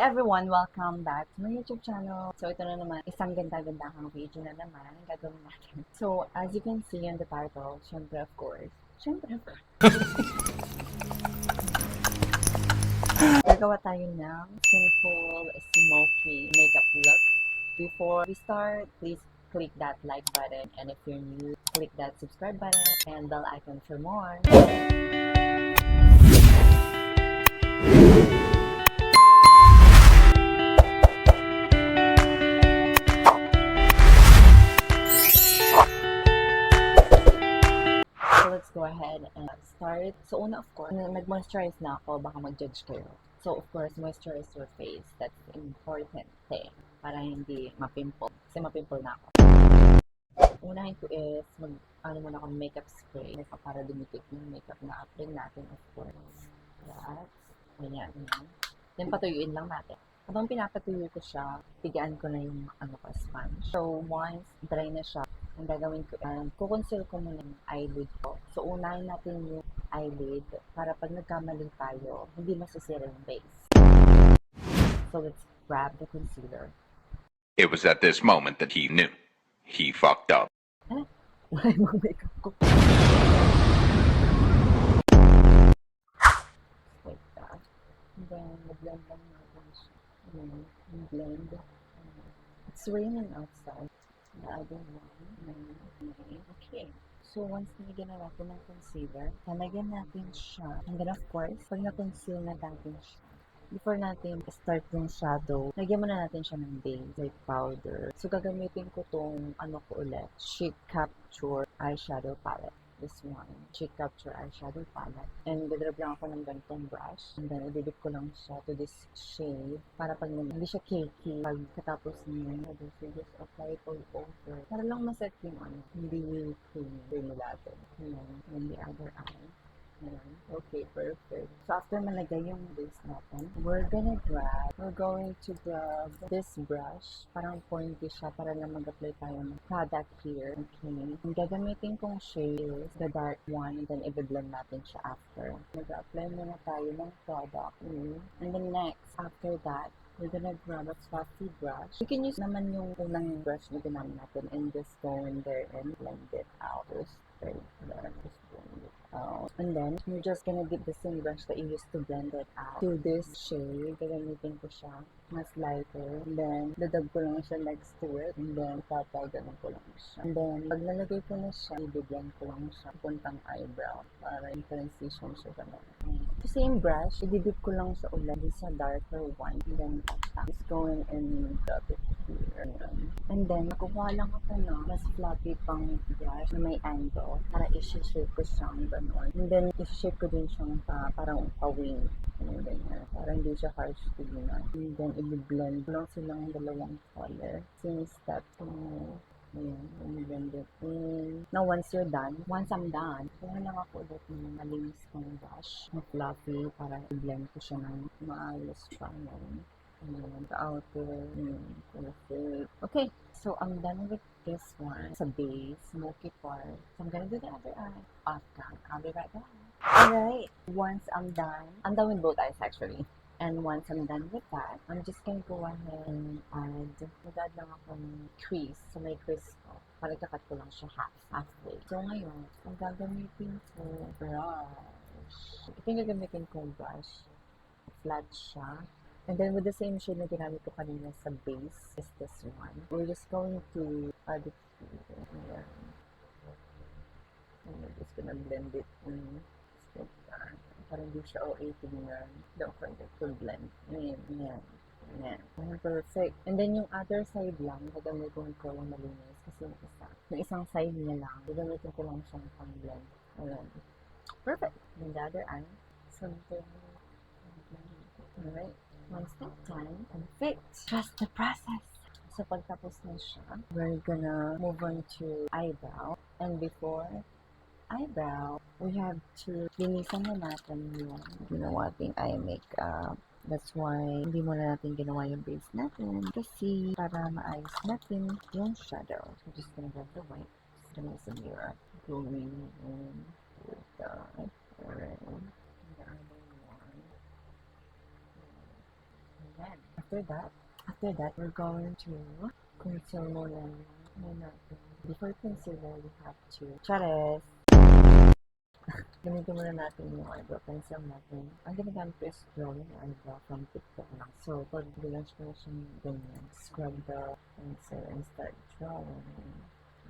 everyone! Welcome back to my YouTube channel. So ito na naman, isang ganda-gandahang video na naman ang gagawin natin. So as you can see on the title, syempre of course, gagawa tayo ng simple, smoky makeup look. Before we start, please click that like button, and if you're new, click that subscribe button and bell icon for more. So let's go ahead and start. So una, of course, nag-moisturize na ako, baka mag-judge kayo. So of course, moisturize your face. That's the important thing para hindi mapimple. Kasi mapimple na ako. Unahin ko is muna akong makeup spray para dumikit yung makeup na apply natin, of course. That. Ganyan. Then patuyuin lang natin. Habang pinapatuyo ko siya, pigaan ko na yung sponge. So once dry na siya, ang gagawin ko, kukonceal ko muna yung eyelid ko. So unahin natin yung eyelid para pag nagkamali tayo, hindi masisira yung base. So let's grab the concealer. It was at this moment that he knew. He fucked up. Wala yung makeup ko. Like that. And then, mag-blend lang natin siya. Blend. It's raining outside. The other one. Okay. So, once nilagyan na natin ng concealer, lalagyan natin siya. And then, of course, pag na-conceal na natin siya, before natin start yung shadow, lagyan muna natin siya ng base, like powder. So, gagamitin ko tong, Chic Capture Eyeshadow Palette. This one, Chic Capture Eyeshadow Palette. And gagrab lang ako ng ganitong brush. And then, ididip ko lang siya to this shade para pag hindi siya cakey. Pag katapos niya, so just apply it all over. Para lang maset yung hindi cream natin. And the other eye. Okay, perfect. So, after malagay yung base natin, we're going to grab this brush. Parang pointy siya para lang mag-apply tayo ng product here. Okay. Ang gagamitin kong shade is the dark one, and then i-blend natin siya after. Mag-apply muna tayo ng product. And then next, after that, we're gonna grab a fluffy brush. You can use naman yung unang brush na ginamit natin and just go in there and blend it out. Just right there. Just blend it out. And then, you're just gonna get the same brush that you used to blend it out to this shade. Gagamitin ko siya mas lighter. And then, dadag ko lang siya next to it. And then, papaganon ko lang siya. And then, pag nalagay ko na siya, i-blend ko lang siya puntang eyebrow para yung transition siya ganun. The same brush, i-dip ko lang siya ulit sa darker one. And then, just going and drop it here. And then, nakukuha lang ako na mas fluffy pang brush na may angle para i-shape ko siyang ganun. And then, i-shape ko din siyang parang pa-wing. And then, para hindi siya harsh to na. And then, i-blend lang silang dalawang color. Same step. Ayan, blend it in. Now, once I'm done, kuha lang ako ulit ng malinis kong brush na fluffy para i-blend ko siya ng maayos pa. The outer, perfect. Okay, so I'm done with this one. Sa base, smoky part. So I'm gonna do the other eye. I'll be right back. Alright, once I'm done with both eyes actually. And once I'm done with that, I'm just gonna go ahead and mag-add lang ako ng crease. So may crease ko. Para kakat ko lang siya halfway. So ngayon, ang gagamitin ko brush. Ito yung gagamitin kong brush. Flat siya. And then with the same shade na ginamit ko kanina sa base is this one. We're just going to add it here. And we're just gonna blend it in. Parang hindi siya OA tingnan. Don't forget to blend. Ayan. Perfect. And then yung other side lang, gagamitin ko lang malinis kasi yung isang side niya lang, gagamitin ko lang siyang pang-blend. Ayan. Perfect. And the other eye. Alright. One step time. Perfect. Trust the process. So pagtapos na siya, we're gonna move on to eyebrow. And before eyebrow, we have to linisan na natin yung ginawa ating eye makeup. That's why hindi muna natin ginawa yung base natin kasi para maayos natin yung shadow. So just gonna grab the white, just gonna use the mirror, going in with the red, and the other one. again. After that, we're going to conceal muna natin. Before concealer, we have to chares! Gamitin muna natin yung eyebrow pencil natin. Ang ginagamit ko is drawing eyebrow from TikTok lang. So, pag bilanch ko na siyang ganyan, scrub the pencil and start drawing.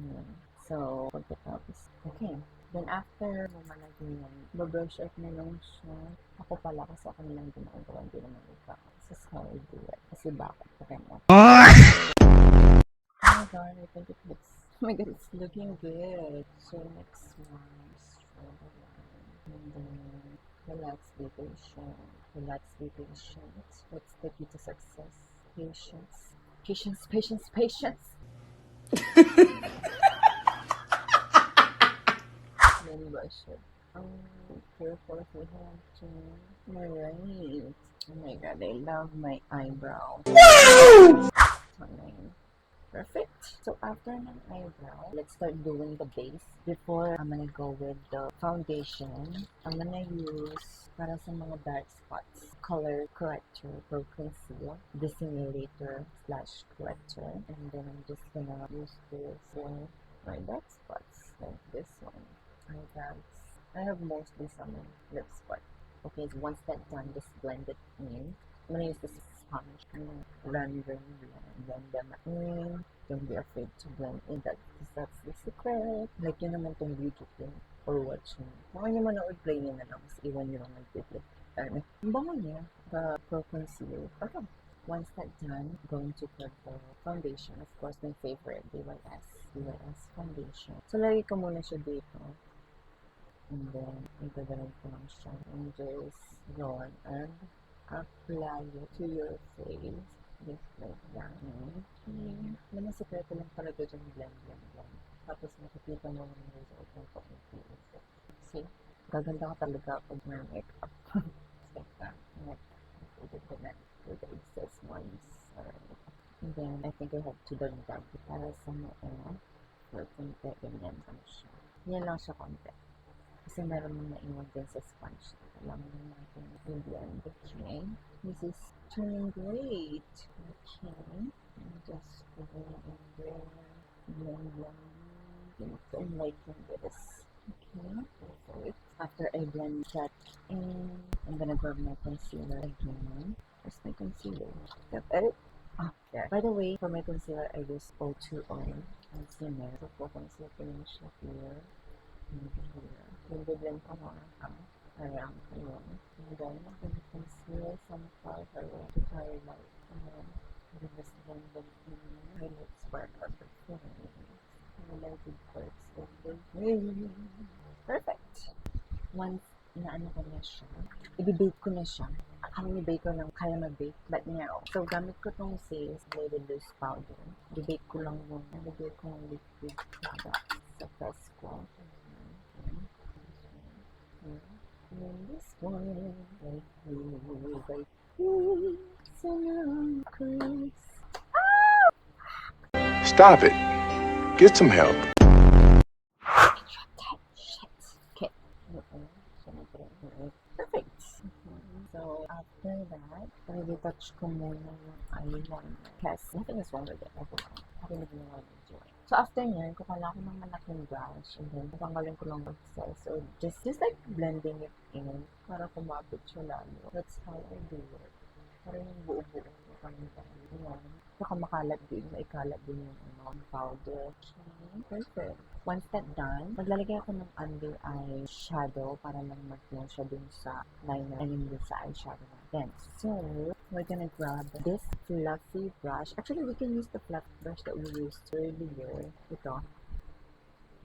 Ayan. So, pagkatapos, okay. Then after mo malagyan yan, babrush up na lang siya. Ako pala kasi ako nilang ginagawa, hindi naman ikaw. This is how I do it. Kasi bakit? Okay mo. Oh my god, I think it looks, oh my god, it's looking good. So next one, straight line. And then, relax, be patient. Relax, be patient. What's the key to success? Patience. Patience, patience, patience! Then brush it. Careful if you have to. Alright. Oh my god, I love my eyebrow. Fine. Perfect. So after ng eyebrow, let's start doing the base. Before I'm gonna go with the foundation, I'm gonna use, para sa mga dark spots, color corrector for conceal, dissimulator slash corrector, and then I'm just gonna use this for my dark spots, like this one. Eyebrows. I have mostly some lip spot. Okay, so once that's done, just blend it in. I'm gonna use this sponge and blend them in. Don't be afraid to blend in that because that's the secret. Like yun naman tong YouTube thing or watching. Kung nyo manood, play nyo na lang. Mas iwan nyo lang nag-click. Ang bango niya. The Pro Conceal. Okay. Once that's done, going to put the foundation. Of course, my favorite, DYS foundation. So, lagi ko muna siya dito. And then, itadalag ko lang siya. And just roll and apply it to your face. Just like that. Okay. Naman sekreto lang talaga dyan, blend. Tapos, makikita mo yung result ng pag-conceal. See? Gaganda ka talaga pag may makeup. Just like that. With the excess ones. Alright. And then, I think I have to done that. Para sa mga for konti, ganyan lang siya. Yan lang siya konti. Kasi meron mong naiwan din sa sponge. Alam mo natin i-blend. Okay. This is turning great. Okay. And just go in there. Blend. Don't like this. Okay. Perfect. After I blend that in, I'm gonna grab my concealer again. Where's my concealer? Got it? Okay. By the way, for my concealer, I use O2 oil. Concealer. So, po-conceal ko lang siya here. And here. Blend ko na around here. And then, I'm going to conceal some part around to highlight. And then, just blend them in. Highlights part of the face. Highlighted parts of the face. Perfect! Once inaano ko na siya, i-bake ko na siya. Akala ni bake ko lang kaya mag-bake, but no. So, gamit ko tong Sails Blended Loose Powder. I-bake ko lang muna. Nalagay ko ng liquid product sa press ko. And this one, like Stop it. Get some help. Okay. Perfect. So, after that, i-retouch ko muna yung eyeliner. Yes, nothing is wrong with it. Okay na ginawa ng joy. So, after nyan, kukuha ko ng malaking brush and then tanggalin ko lang yung excess. So, just like blending it in para kumapit siya lalo. That's how I do it. Para yung buo-buo yung pangitang. Yan. Saka makalat din. Maikalat din yung powder. Okay, perfect. Once that's done, maglalagay ako ng under eye shadow para lang mag-blend siya dun sa liner and dun sa eyeshadow natin. So, we're gonna grab this fluffy brush. Actually, we can use the fluffy brush that we used earlier. Ito.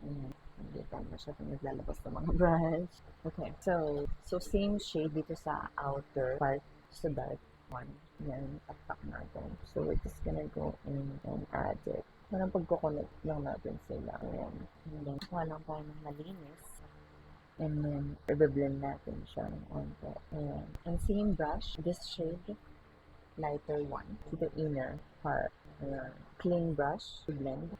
Hindi tayo masyadong naglalabas ng mga brush. Okay, so same shade dito sa outer part, sa dark one. Yan, taktak natin. So, we're just gonna go in and add it. Parang pagkoconnect lang natin sila. Ayan. And then, kuha lang tayo ng malinis. And then, i-blend natin siya ng onte. Ayan. And same brush, this shade, lighter one, to the inner part. Ayan. Clean brush to blend.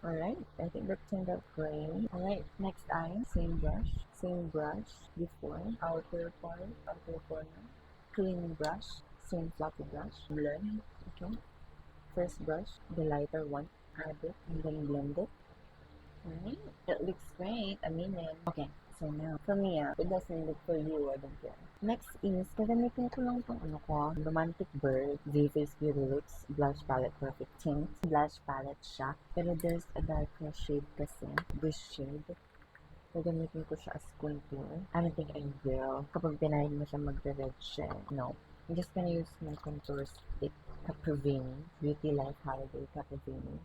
Alright, I think that turned out great. Alright, next eye, same brush before, outer part, outer corner. clean brush, same fluffy brush, blend, okay? First brush, the lighter one, add it, and then blend it. Alright, it looks great, aminin. Okay, so now, for me it doesn't look for you, I don't care. Next is, gagamitin ko lang itong Romantic Bird, Vivis Beauty Looks Blush Palette Perfect Tint. Blush palette siya, pero there's a darker shade kasi, this shade. Gagamitin ko siya as contour. I don't think I will. Kapag pinahin mo siya magre-red siya, no. I'm just gonna use my contour stick, Caprovini, Beauty Life Holiday Caprovini.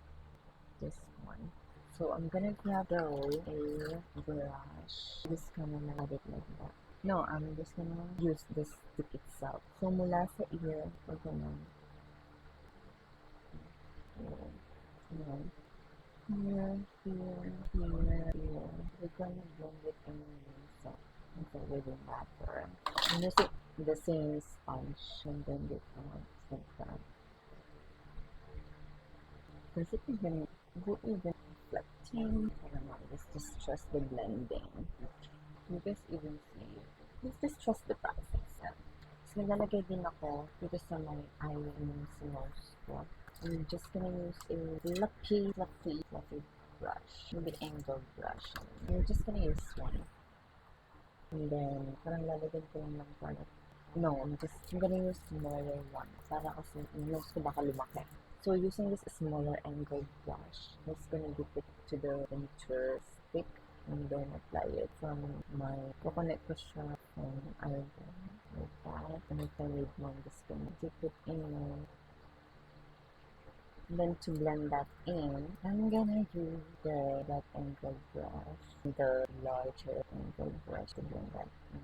This one. So I'm gonna grab a brush. Just gonna add it like that. No, I'm just gonna use this stick itself. So mula sa ear, we're gonna here, we're gonna blend it in with the batter. I'm using the same sponge and blend it out like that. Does it even reflecting? I don't know, let's just trust the blending. You guys even see it. Let's just trust the process. So naglalagay din ako dito sa my eyeliner sa nose ko. I'm just gonna use a fluffy brush, the angled brush. I'm just gonna use one. And then, parang lalagyan ko lang parang, no, I'm gonna use smaller one. Para kasi, yung nose ko baka lumaki. So, using this smaller angled brush, I'm just gonna dip it to the contour stick and then apply it from my coconut ko siya from eyeliner. Like that. And if I need more, I'm just gonna dip it in. Then to blend that in, I'm gonna use that angled brush, the larger angled brush to blend that in.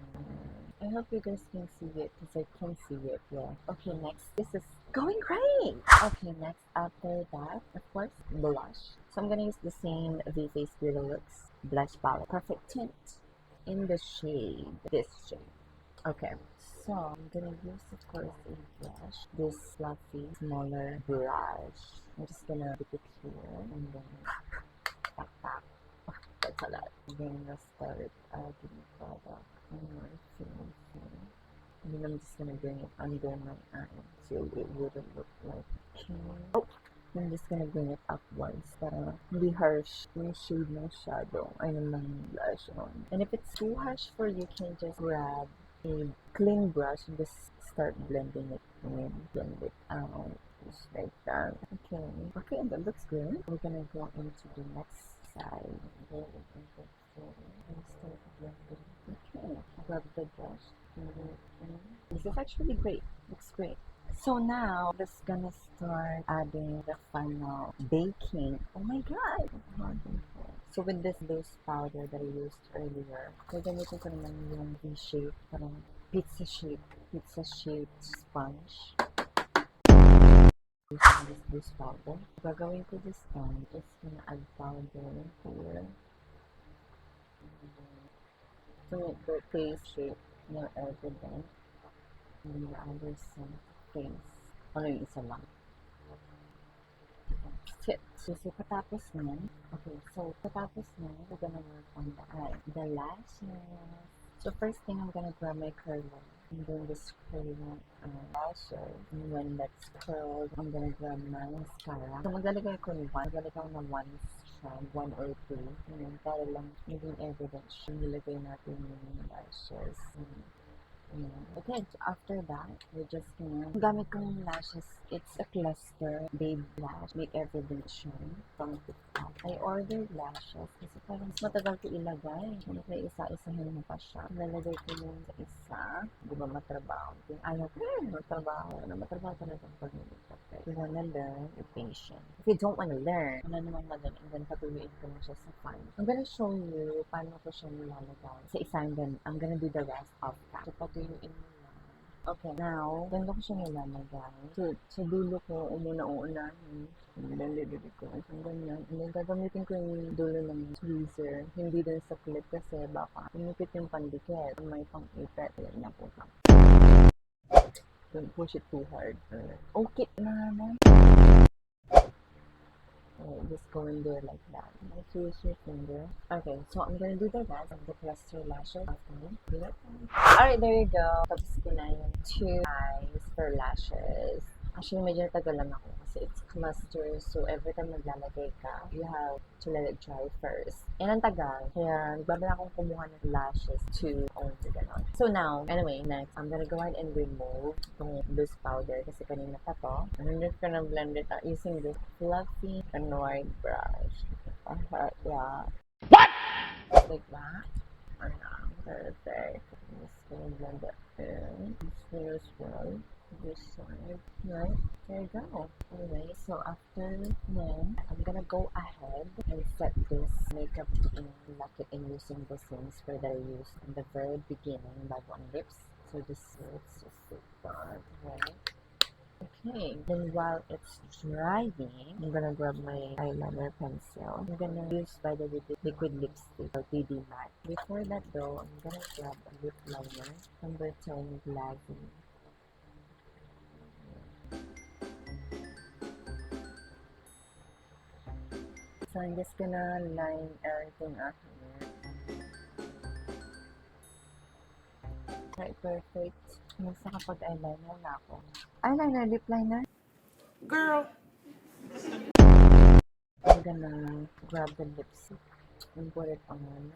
I hope you guys can see it, because I can see it, yeah. Okay, next, this is going great! Okay, next, after that, of course, blush. So I'm gonna use the same V-Face Beauty Looks blush palette, Perfect Tint, in the shade, this shade. Okay. So, I'm gonna use, of course, a brush, this fluffy, smaller brush. I'm just gonna dip it here, and then tap. Oh, that's a lot. Then I'll start adding product on my face. And then I'm just gonna bring it under my eye, so it wouldn't look like oh! I'm just gonna bring it upwards para hindi harsh yung shade ng shadow, ay ng blush on. And if it's too harsh for you, you can just grab a clean brush and just start blending it in, blend it out, just like that. Okay, that looks good. We're gonna go into the next side. And start blending. Okay, grab the brush. This is actually great. Looks great. So now, just gonna start adding the final baking. Oh my god! So with this loose powder that I used earlier, gagamitin ko naman yung V-shape, parang pizza-shaped sponge. Using this loose powder. Gagawin ko this time, just gonna add powder here. To make the face shape more evident. And the other side face. Ano yung isa lang? So, patapos nun, we're gonna work on the lashes. So, first thing, I'm gonna grab my curler. I'm doing this curling lashes. And when that's curled, I'm gonna grab my mascara. So, maglalagay ko ng one strand, 1 or 2. Para lang, hindi evident siya. Nilagay natin yung lashes. Okay, so after that, we're just gonna gamit ko ng lashes. It's a cluster babe lash, make everything shine from the top. I ordered lashes kasi parang matagal ko ilagay. May isa-isahin mo pa siya. Lalagay ko yung sa isa. Di ba matrabaho? Ayaw ko matrabaho talaga pag nilagay. If you wanna learn, you're patient. If you don't wanna learn, wala namang madali. And then patuluin ko na siya sa fun. I'm gonna show you paano ko siya nilalagay. Sa isa, I'm gonna do the rest of that. So, patuluin mo lang. Okay, now, ganda ko siya nilalagay. So, sa dulo ko, umuuna-uunahin. Nilalagay ko. Ang ganyan. And then, gagamitin ko yung dulo ng tweezer. Hindi din sa clip kasi baka umipit yung pandikit. May pang-ipet. Yan na po. Don't push it too hard. Okay na naman. Okay, just go and do it like that. Let's use your finger. Okay, so I'm gonna do the rest of the cluster lashes. Okay, do it. Alright, there you go. Tapos ko na yung 2 eyes for lashes. Actually, medyo natagal lang ako kasi it's cluster. So, every time maglalagay ka, you have to let it dry first. And ang tagal. Kaya, nagbabala akong kumuha ng lashes to only ganon. So, now, anyway, next, I'm gonna go ahead and remove itong loose powder kasi kanina pa to. And I'm just gonna blend it out using this fluffy and white brush. Yeah. What? Like that. Perfect. I'm just gonna blend it in. This here as well. This side, right? There you go. Anyway, so after then, I'm gonna go ahead and set this makeup in, lock it in using the same spray that I used in the very beginning by One Lips. So this is just sit down, right? Okay, then while it's drying, I'm gonna grab my eyeliner pencil. I'm gonna use by the liquid lipstick or BB Matte. Before that though, I'm gonna grab a lip liner number 10 Glassy. So I'm just gonna line everything up here. Right, perfect. Basta kapag eyeliner na ako. Eyeliner, lip liner? Girl. I'm gonna grab the lipstick and put it on.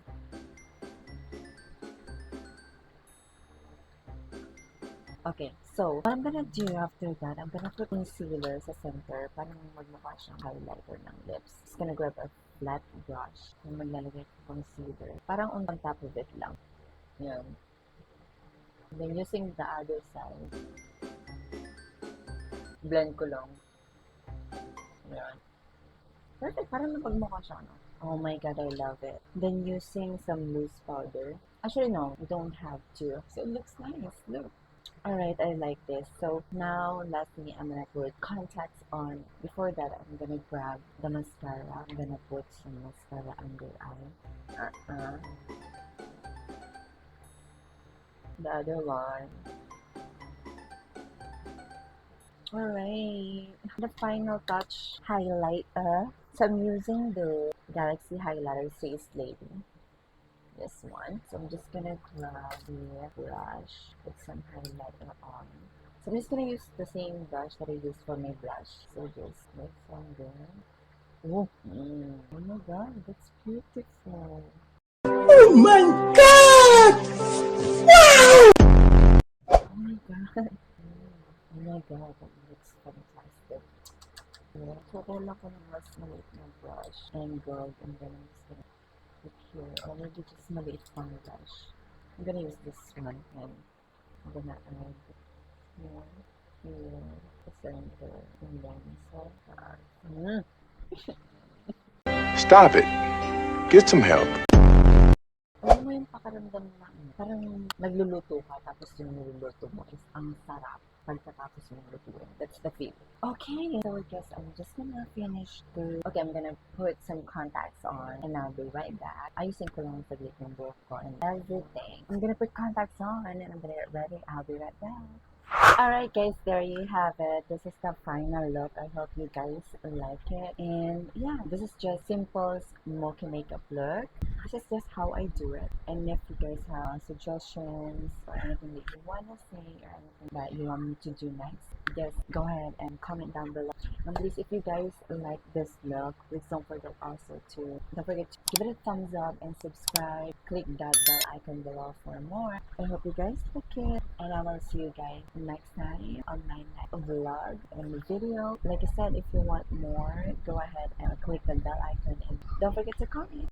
Okay, so what I'm gonna do after that, I'm gonna put concealer sa center para magmukha siyang highlighter ng lips. Just gonna grab a flat brush and maglalagay ng concealer. Parang on top of it lang. Yan. And then using the other side, blend ko lang. Yan. Perfect. Parang napagmukha siya, no? Oh my god, I love it. Then using some loose powder. Actually, no, you don't have to. So it looks nice. Look. Alright, I like this. So now, lastly, I'm gonna put contacts on. Before that, I'm gonna grab the mascara. I'm gonna put some mascara under eye. The other one. Alright, the final touch highlighter. So I'm using the Galaxy Highlighter Face Lady. This one. So I'm just gonna grab the brush, put some highlighter on. So I'm just gonna use the same brush that I used for my blush. So just make some there. Oh, oh my god, that's beautiful. Oh my God! Oh my god. Oh my god, that looks fantastic. Yeah, so kailangan ko ng mas maliit na brush and gold, and then I'm just gonna put here, or maybe just maliit pang brush. I'm gonna use this one, and I'm gonna add here, the center, and then so far. Stop it. Get some help. Alam mo yung pakaramdam na parang nagluluto ka tapos yung niluluto mo is ang sarap pagkatapos mo lutuin. That's the feeling. Okay, so I guess I'm just gonna finish the... Okay, I'm gonna put some contacts on and I'll be right back. Ayusin ko lang sa yung buhok ko and everything. I'm gonna put contacts on and I'm gonna get ready. I'll be right back. Alright guys, there you have it. This is the final look. I hope you guys like it. And yeah, this is just simple smoky makeup look. This is just how I do it. And if you guys have suggestions or anything that you want to say or anything that you want me to do next, just go ahead and comment down below. And please, if you guys like this look, please don't forget to give it a thumbs up and subscribe. Click that bell icon below for more. I hope you guys like it, and I will see you guys next time on my next vlog and video. Like I said, if you want more, go ahead and click the bell icon and don't forget to comment.